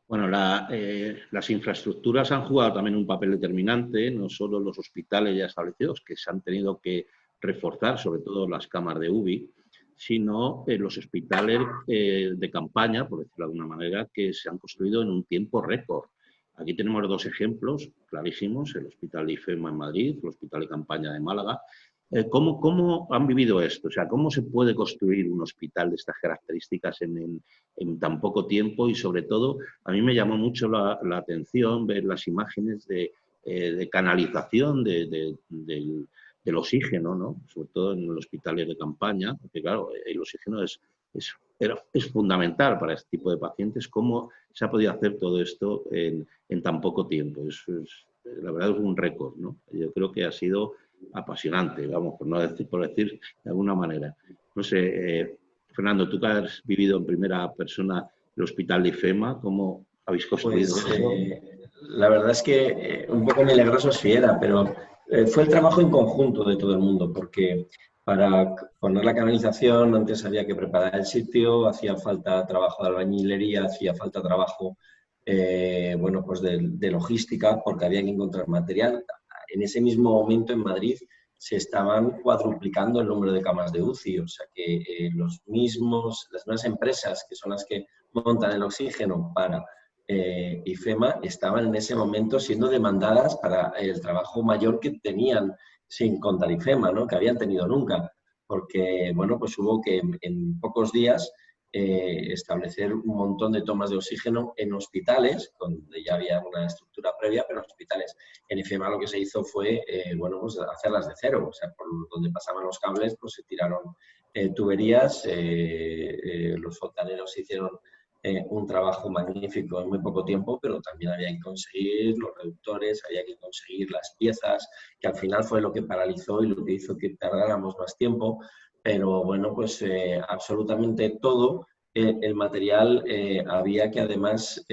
Bueno, las infraestructuras han jugado también un papel determinante, no solo los hospitales ya establecidos, que se han tenido que reforzar, sobre todo las camas de UBI, sino los hospitales de campaña, por decirlo de alguna manera, que se han construido en un tiempo récord. Aquí tenemos dos ejemplos clarísimos, el Hospital de IFEMA en Madrid, el Hospital de Campaña de Málaga. ¿Cómo han vivido esto? O sea, ¿cómo se puede construir un hospital de estas características en tan poco tiempo? Y sobre todo, a mí me llamó mucho la atención ver las imágenes de canalización del oxígeno, ¿no? Sobre todo en los hospitales de campaña, porque claro, el oxígeno es fundamental para este tipo de pacientes. ¿Cómo se ha podido hacer todo esto en tan poco tiempo? La verdad es un récord, ¿no? Yo creo que ha sido apasionante, vamos, por decir de alguna manera. No sé, Fernando, tú que has vivido en primera persona el hospital de IFEMA, ¿cómo habéis construido Pues eso? la verdad es que un poco milagroso si era, pero fue el trabajo en conjunto de todo el mundo, porque para poner la canalización antes había que preparar el sitio, hacía falta trabajo de albañilería, hacía falta trabajo bueno, pues de logística, porque había que encontrar material. En ese mismo momento en Madrid se estaban cuadruplicando el número de camas de UCI, o sea que las mismas empresas que son las que montan el oxígeno para IFEMA estaban en ese momento siendo demandadas para el trabajo mayor que tenían sin contar IFEMA, ¿no? Que habían tenido nunca, porque bueno, pues hubo que en pocos días establecer un montón de tomas de oxígeno en hospitales, donde ya había una estructura previa, pero en hospitales. En IFEMA lo que se hizo fue, bueno, pues hacerlas de cero, o sea, por donde pasaban los cables, pues se tiraron tuberías, los fontaneros hicieron un trabajo magnífico en muy poco tiempo, pero también había que conseguir los reductores, había que conseguir las piezas, que al final fue lo que paralizó y lo que hizo que tardáramos más tiempo. Pero bueno, pues absolutamente todo el material había que además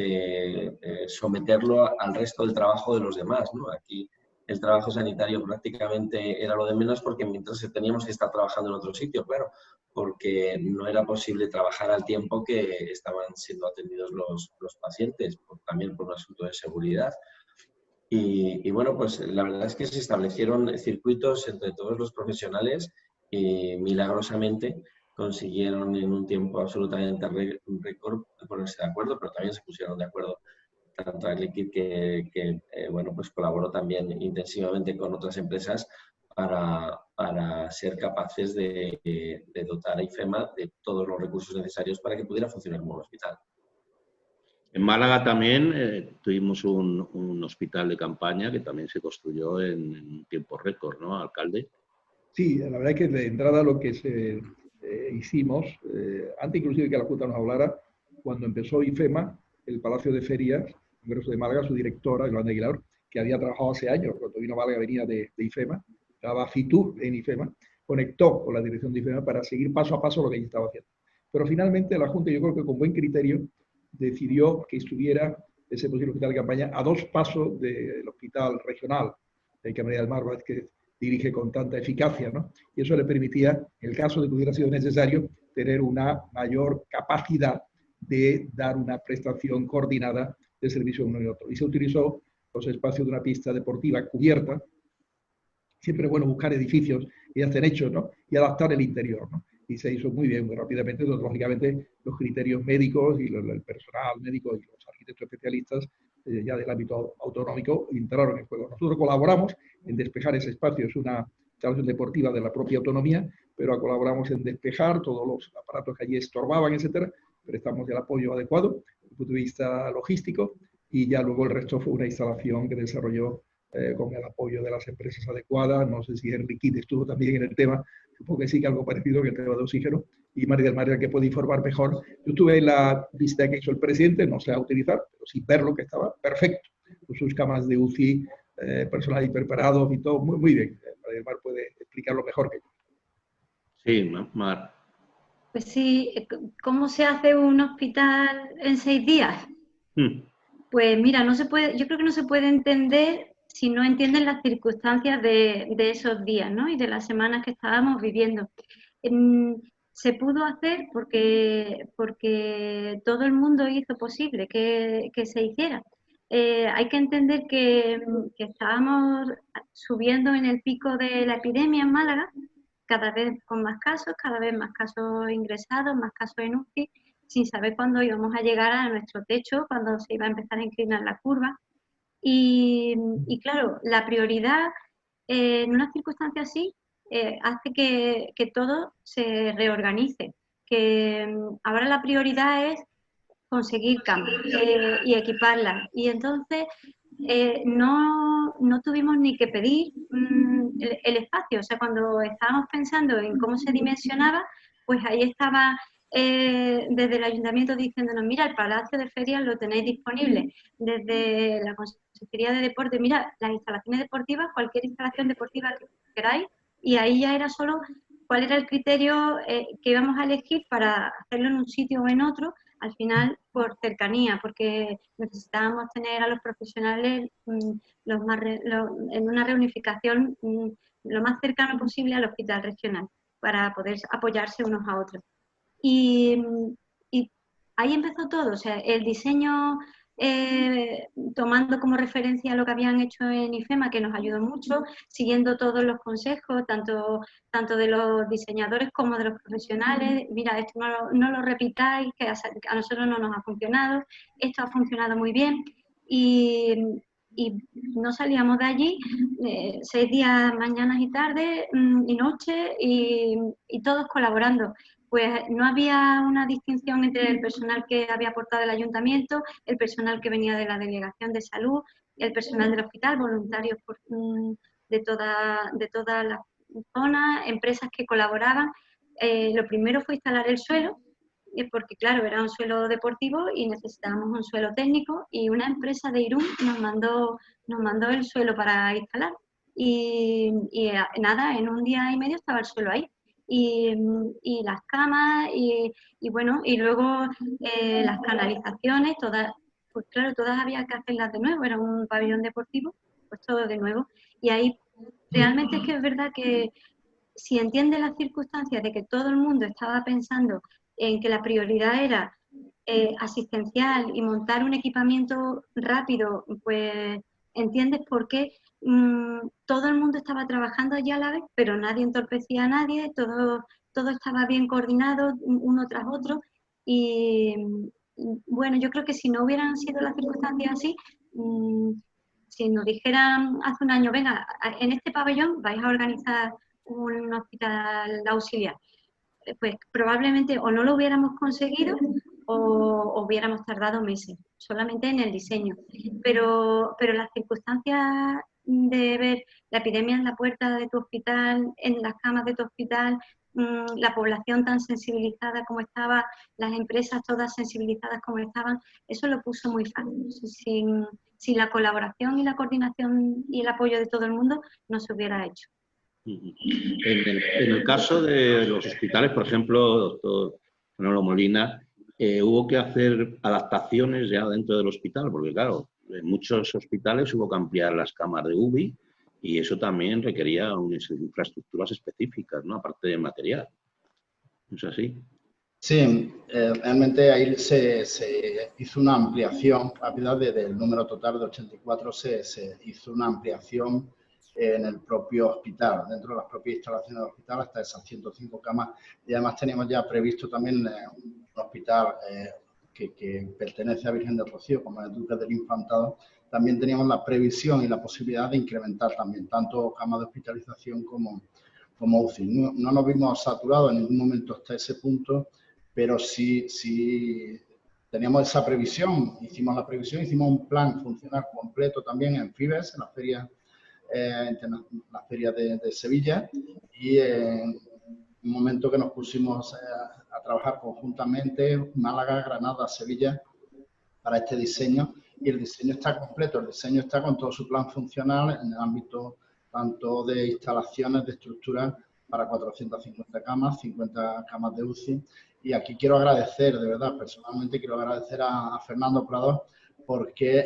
someterlo al resto del trabajo de los demás, ¿no? Aquí el trabajo sanitario prácticamente era lo de menos porque mientras teníamos que estar trabajando en otro sitio, claro, porque no era posible trabajar al tiempo que estaban siendo atendidos los pacientes, también por un asunto de seguridad. Y bueno, pues la verdad es que se establecieron circuitos entre todos los profesionales y milagrosamente consiguieron en un tiempo absolutamente récord ponerse de acuerdo, pero también se pusieron de acuerdo tanto Air Liquide que bueno, pues colaboró también intensivamente con otras empresas para ser capaces de dotar a IFEMA de todos los recursos necesarios para que pudiera funcionar como un hospital. En Málaga también tuvimos un hospital de campaña que también se construyó en un tiempo récord, ¿no, alcalde? Sí, la verdad es que de entrada lo que hicimos, antes inclusive que la Junta nos hablara, cuando empezó IFEMA, el Palacio de Ferias, Congreso de Málaga, su directora, Yolanda Aguilar, que había trabajado hace años, cuando vino a Málaga venía de IFEMA, estaba FITUR en IFEMA, conectó con la dirección de IFEMA para seguir paso a paso lo que ella estaba haciendo. Pero finalmente la Junta, yo creo que con buen criterio, decidió que estuviera ese posible hospital de campaña a 2 pasos del hospital regional de Camarilla del Mar, que dirige con tanta eficacia, ¿no? Y eso le permitía, en el caso de que hubiera sido necesario, tener una mayor capacidad de dar una prestación coordinada de servicio uno y otro. Y se utilizó los espacios de una pista deportiva cubierta. Siempre es bueno buscar edificios que ya estén hechos, ¿no? Y adaptar el interior, ¿no? Y se hizo muy bien, muy rápidamente. Entonces, lógicamente, los criterios médicos y el personal médico y los arquitectos especialistas ya del ámbito autonómico entraron en juego. Nosotros colaboramos en despejar ese espacio. Es una instalación deportiva de la propia autonomía, pero colaboramos en despejar todos los aparatos que allí estorbaban, etcétera. Prestamos el apoyo adecuado desde el punto de vista logístico y ya luego el resto fue una instalación que desarrolló con el apoyo de las empresas adecuadas. No sé si Henry Kidd estuvo también en el tema, supongo que sí, que algo parecido que el tema de oxígeno, y María del Mar, que puede informar mejor. Yo estuve en la visita que hizo el presidente, no sé a utilizar, pero sí ver lo que estaba perfecto, con sus camas de UCI, personal preparados y todo, muy, muy bien. María del Mar puede explicarlo mejor que yo. Sí, Mar. Pues sí, ¿cómo se hace un hospital en 6 días? Pues mira, no se puede, yo creo que no se puede entender si no entienden las circunstancias de esos días, ¿no? Y de las semanas que estábamos viviendo. se pudo hacer porque todo el mundo hizo posible que se hiciera. Hay que entender que estábamos subiendo en el pico de la epidemia en Málaga, cada vez con más casos, cada vez más casos ingresados, más casos en UCI, sin saber cuándo íbamos a llegar a nuestro techo, cuándo se iba a empezar a inclinar la curva. Y claro, la prioridad en una circunstancia así hace que todo se reorganice. Que ahora la prioridad es conseguir camas y equiparlas. Y entonces no tuvimos ni que pedir el espacio. O sea, cuando estábamos pensando en cómo se dimensionaba, pues ahí estaba desde el ayuntamiento diciéndonos, mira, el Palacio de Ferias lo tenéis disponible. Desde la Consejería de Deporte, mira, las instalaciones deportivas, cualquier instalación deportiva que queráis, y ahí ya era solo cuál era el criterio que íbamos a elegir para hacerlo en un sitio o en otro, al final por cercanía, porque necesitábamos tener a los profesionales en una reunificación lo más cercano posible al hospital regional, para poder apoyarse unos a otros. Y ahí empezó todo, o sea, el diseño tomando como referencia lo que habían hecho en IFEMA, que nos ayudó mucho, siguiendo todos los consejos, tanto de los diseñadores como de los profesionales. Mira, esto no lo repitáis, que a nosotros no nos ha funcionado, esto ha funcionado muy bien. Y no salíamos de allí 6 días, mañanas y tardes y noches, y todos colaborando. Pues no había una distinción entre el personal que había aportado el ayuntamiento, el personal que venía de la delegación de salud, el personal del hospital, voluntarios de todas las zonas, empresas que colaboraban. Lo primero fue instalar el suelo, porque claro, era un suelo deportivo y necesitábamos un suelo técnico, y una empresa de Irún nos mandó el suelo para instalar. Y nada, en un día y medio estaba el suelo ahí. Y las camas y bueno, y luego las canalizaciones, todas, pues claro, todas había que hacerlas de nuevo, era un pabellón deportivo, pues todo de nuevo. Y ahí realmente es que es verdad que si entiendes las circunstancias de que todo el mundo estaba pensando en que la prioridad era asistencial y montar un equipamiento rápido, pues entiendes por qué todo el mundo estaba trabajando allí a la vez, pero nadie entorpecía a nadie, todo estaba bien coordinado uno tras otro. Y bueno, yo creo que si no hubieran sido las circunstancias así, si nos dijeran hace un año, venga, en este pabellón vais a organizar un hospital auxiliar, pues probablemente o no lo hubiéramos conseguido o hubiéramos tardado meses solamente en el diseño. Pero las circunstancias de ver la epidemia en la puerta de tu hospital, en las camas de tu hospital, la población tan sensibilizada como estaba, las empresas todas sensibilizadas como estaban, eso lo puso muy fácil. Sin la colaboración y la coordinación y el apoyo de todo el mundo, no se hubiera hecho. En el caso de los hospitales, por ejemplo, doctor Manolo Molina, hubo que hacer adaptaciones ya dentro del hospital, porque claro, en muchos hospitales hubo que ampliar las camas de UBI y eso también requería unas infraestructuras específicas, ¿no? Aparte de material. ¿No es así? Sí, realmente ahí se hizo una ampliación rápida desde el número total de 84, se hizo una ampliación en el propio hospital, dentro de las propias instalaciones del hospital, hasta esas 105 camas. Y además teníamos ya previsto también un hospital que pertenece a Virgen del Rocío, como el Duque del Infantado. También teníamos la previsión y la posibilidad de incrementar también tanto camas de hospitalización como UCI. No nos vimos saturados en ningún momento hasta ese punto, pero sí teníamos esa previsión, hicimos la previsión, hicimos un plan funcional completo también en FIBES, en la feria de Sevilla, y en un momento que nos pusimos a trabajar conjuntamente, Málaga, Granada, Sevilla, para este diseño, y el diseño está completo, el diseño está con todo su plan funcional en el ámbito tanto de instalaciones, de estructura para 450 camas, 50 camas de UCI. Y aquí quiero agradecer, de verdad, personalmente quiero agradecer a Fernando Prado, porque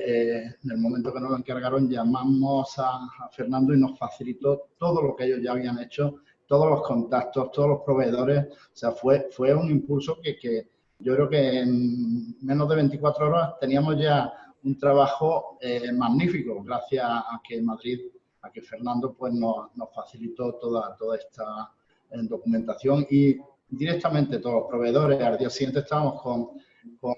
en el momento que nos lo encargaron llamamos a Fernando y nos facilitó todo lo que ellos ya habían hecho todos los contactos, todos los proveedores. O sea, fue un impulso que yo creo que en menos de 24 horas teníamos ya un trabajo magnífico, gracias a que Fernando pues nos facilitó toda esta documentación, y directamente todos los proveedores. Al día siguiente estábamos con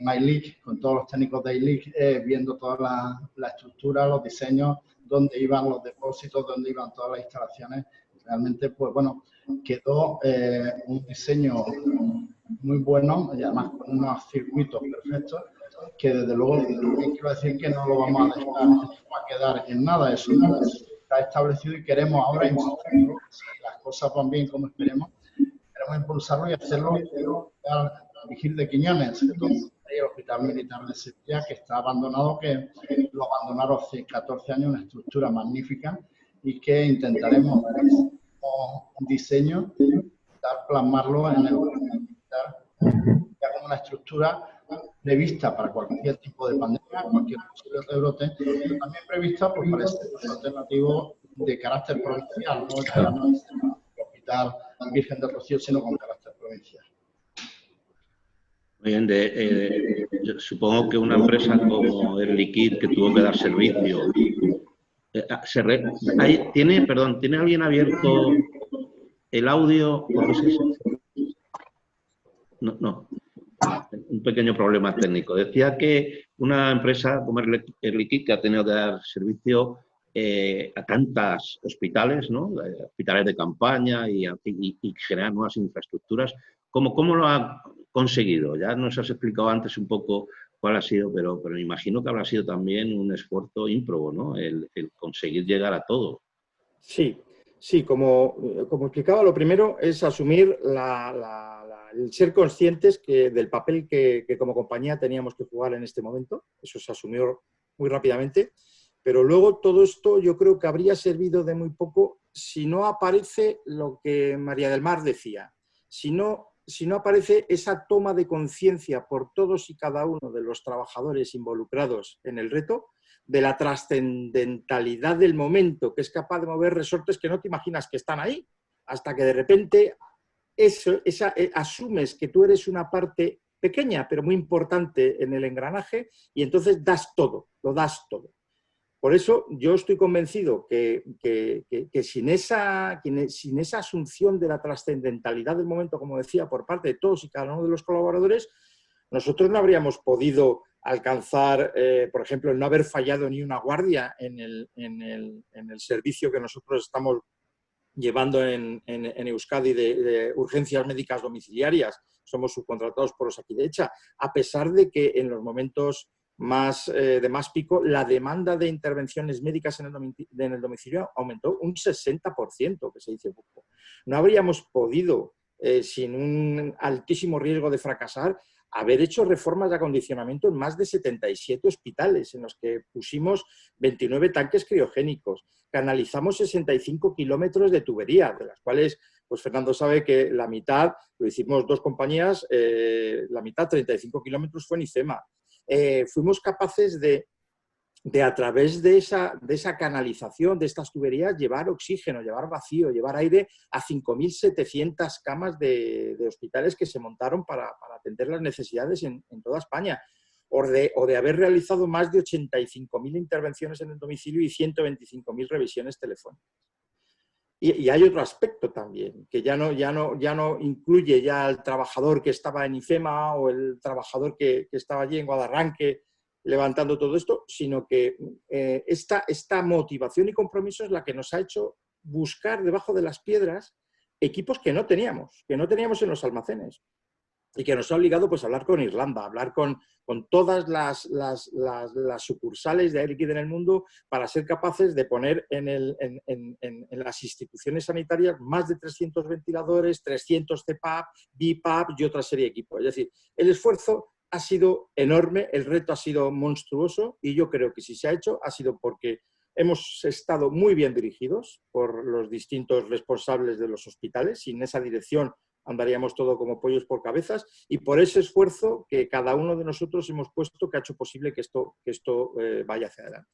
iLeak, con todos los técnicos de iLeak, viendo toda la estructura, los diseños, dónde iban los depósitos, dónde iban todas las instalaciones. Realmente, pues bueno, quedó un diseño muy bueno, y además con unos circuitos perfectos, que desde luego quiero decir que no lo vamos a dejar, no va a quedar en nada. Eso está establecido y queremos ahora impulsarlo. Si las cosas van bien como esperemos, queremos impulsarlo y hacerlo al Vigil de Quiñones, el Hospital Militar de Sevilla, que está abandonado, que lo abandonaron hace 14 años, una estructura magnífica, y que intentaremos un diseño, plasmarlo en el Hospital Militar, ya como una estructura prevista para cualquier tipo de pandemia, cualquier posible rebrote, pero también prevista pues, para este alternativo de carácter provincial, no el Hospital Virgen del Rocío, sino con carácter provincial. Muy bien, yo supongo que una empresa como Air Liquide, que tuvo que dar servicio, ¿tiene alguien abierto el audio? No, un pequeño problema técnico. Decía que una empresa como Air Liquide, que ha tenido que dar servicio a tantos hospitales, ¿no? Hospitales de campaña y generar nuevas infraestructuras, ¿cómo lo ha conseguido? Ya nos has explicado antes un poco cuál ha sido, pero me imagino que habrá sido también un esfuerzo ímprobo, ¿no? El conseguir llegar a todo. Sí, como explicaba, lo primero es asumir el ser conscientes del papel que como compañía teníamos que jugar en este momento. Eso se asumió muy rápidamente, pero luego todo esto yo creo que habría servido de muy poco si no aparece lo que María del Mar decía, si no aparece esa toma de conciencia por todos y cada uno de los trabajadores involucrados en el reto, de la trascendentalidad del momento, que es capaz de mover resortes que no te imaginas que están ahí, hasta que de repente asumes que tú eres una parte pequeña, pero muy importante en el engranaje, y entonces lo das todo. Por eso yo estoy convencido que sin esa asunción de la trascendentalidad del momento, como decía, por parte de todos y cada uno de los colaboradores, nosotros no habríamos podido alcanzar, por ejemplo, el no haber fallado ni una guardia en el servicio que nosotros estamos llevando en Euskadi de urgencias médicas domiciliarias. Somos subcontratados por Osakidetza, a pesar de que en los momentos de más pico, la demanda de intervenciones médicas en el domicilio aumentó un 60%, que se dice poco. No habríamos podido, sin un altísimo riesgo de fracasar, haber hecho reformas de acondicionamiento en más de 77 hospitales, en los que pusimos 29 tanques criogénicos, canalizamos 65 kilómetros de tubería, de las cuales, pues Fernando sabe que la mitad, lo hicimos dos compañías, la mitad, 35 kilómetros, fue en IFEMA. Fuimos capaces de a través de esa canalización, de estas tuberías, llevar oxígeno, llevar vacío, llevar aire a 5.700 camas de hospitales que se montaron para atender las necesidades en toda España, o de haber realizado más de 85.000 intervenciones en el domicilio y 125.000 revisiones telefónicas. Y hay otro aspecto también, que ya no incluye ya al trabajador que estaba en IFEMA o el trabajador que estaba allí en Guadarranque levantando todo esto, sino que esta motivación y compromiso es la que nos ha hecho buscar debajo de las piedras equipos que no teníamos en los almacenes, y que nos ha obligado pues, a hablar con Irlanda, a hablar con todas las sucursales de Air Liquide en el mundo, para ser capaces de poner en las instituciones sanitarias más de 300 ventiladores, 300 CPAP, BiPAP y otra serie de equipos. Es decir, el esfuerzo ha sido enorme, el reto ha sido monstruoso, y yo creo que si se ha hecho ha sido porque hemos estado muy bien dirigidos por los distintos responsables de los hospitales. Sin esa dirección andaríamos todo como pollos por cabezas, y por ese esfuerzo que cada uno de nosotros hemos puesto, que ha hecho posible que esto vaya hacia adelante.